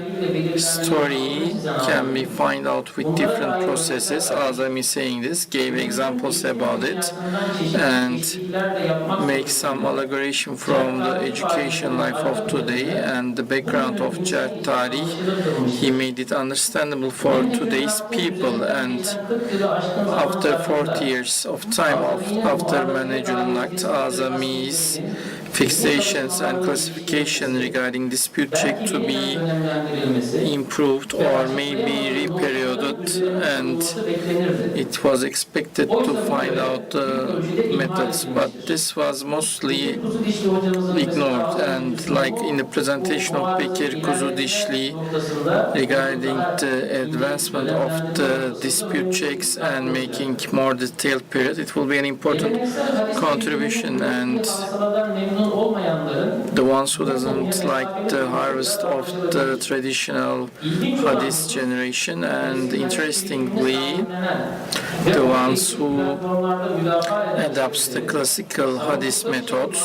story can be found out with different processes. Azami saying this, gave examples about it, and make some allegation from the education life of today and the background of Jarh Tarih. He made it understandable for today's people, and after 40 years of time after Menhecül Naqd, Azami's fixations and classification regarding dispute check to be improved or maybe reperioded, and it was expected to find out the methods, but this was mostly ignored. And like in the presentation of Bekir Kuzudishli regarding the advancement of the dispute checks and making more detailed period, it will be an important contribution, and the ones who doesn't like the harvest of the traditional Hadith generation and the interestingly, the ones who adopts the classical hadith methods,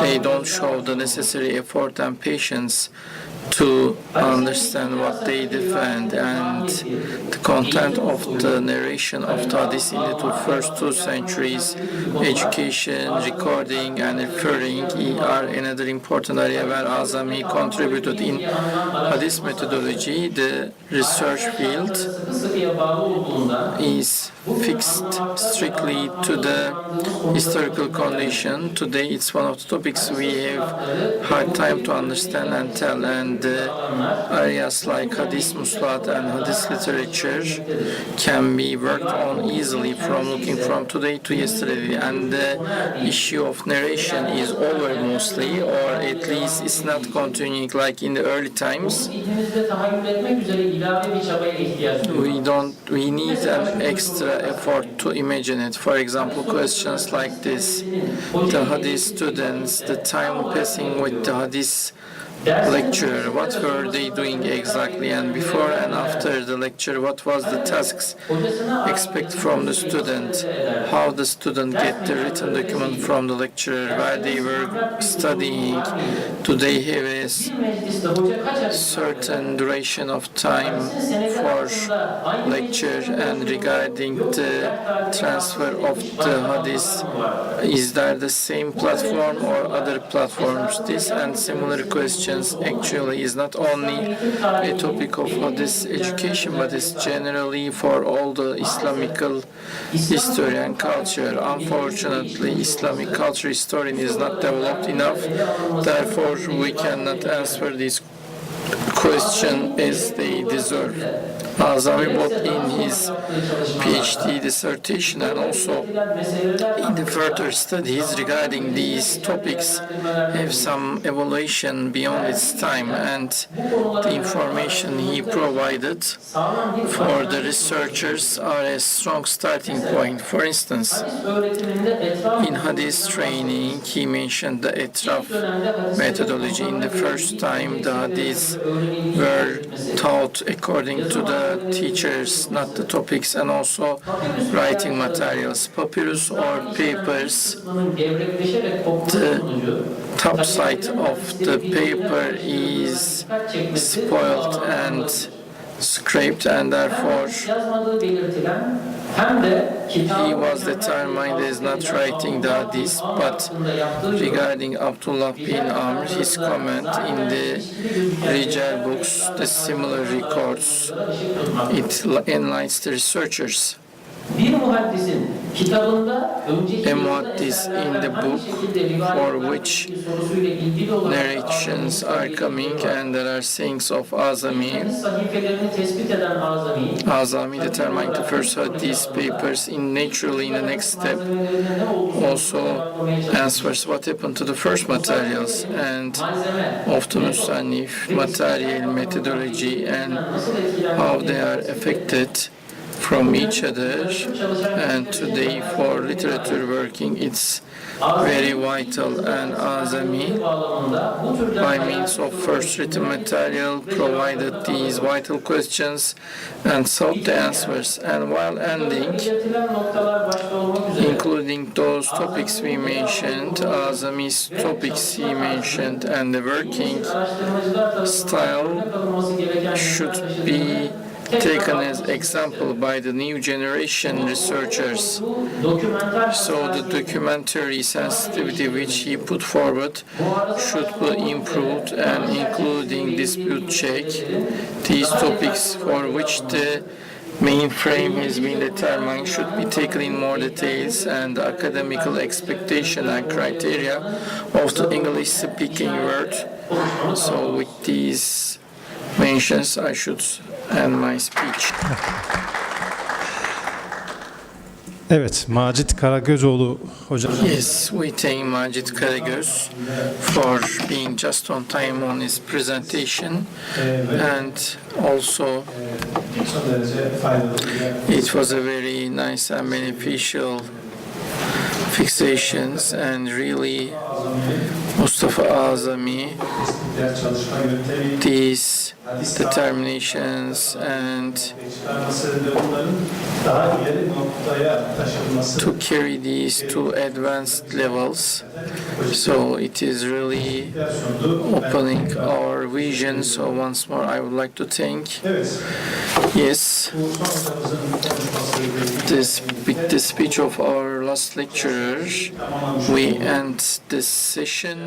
they don't show the necessary effort and patience to understand what they defend, and the content of the narration of the hadith in the first 2 centuries, education, recording, and referring are another important area where Azami contributed in hadith methodology. The research field is fixed strictly to the historical condition. Today it's one of the topics we have hard time to understand and tell, and areas like hadith muslat and hadith literature can be worked on easily from looking from today to yesterday, and the issue of narration is over mostly, or at least it's not continuing like in the early times. We need an extra effort to imagine it. For example, questions like this: the hadith students, the time passing with the hadith lecture, what were they doing exactly, and before and after the lecture, what was the tasks expected from the student, how the student get the written document from the lecturer, where they were studying, do they have a certain duration of time for lecture, and regarding the transfer of the hadith, is there the same platform or other platforms? This and similar questions actually is not only a topic of hadith education, but it's generally for all the Islamical history and culture. Unfortunately, Islamic culture historian is not developed enough, therefore we cannot answer this question as they deserve. Azami, both in his PhD dissertation and also in the further studies regarding these topics, have some evaluation beyond its time, and the information he provided for the researchers are a strong starting point. For instance, in hadith training, he mentioned the etraf methodology. In the first time, the hadiths were taught according to the teachers, not the topics, and also writing materials, papyrus or papers. The top side of the paper is spoiled and scraped, and therefore he was determined as not writing the hadith. But regarding Abdullah bin Amr, his comment in the Rijal books, the similar records, it enlightens the researchers. A muhaddis in the book for which narrations are coming, and there are sayings of Azami. Azami determined to first hadith papers in naturally in the next step also answers what happened to the first materials and of the Musannif material methodology and how they are affected from each other, and today for literature working it's very vital, and Azami by means of first written material provided these vital questions and sought the answers, and while ending including those topics we mentioned, Azami's topics he mentioned, and the working style should be taken as example by the new generation researchers. So the documentary sensitivity which he put forward should be improved, and including dispute check, these topics for which the main frame has been determined should be taken in more details, and the academical expectation and criteria of the English speaking world. So with these mentions I should end my speech. Evet, Macit Karagözoğlu hocam. Yes, we thank Macit Karagöz for being just on time on his presentation, and also it was a very nice and beneficial fixations, and really Mustafa Azami, ders çalışma yöntemi these determinations and çıkarması ve bunların daha ileri noktaya taşınması to carry these to advanced levels. So it is really opening our vision. So once more, I would like to thank. Evet. Yes, Bu son hocamızın konuşması with the speech of our last lecturer, we end this session.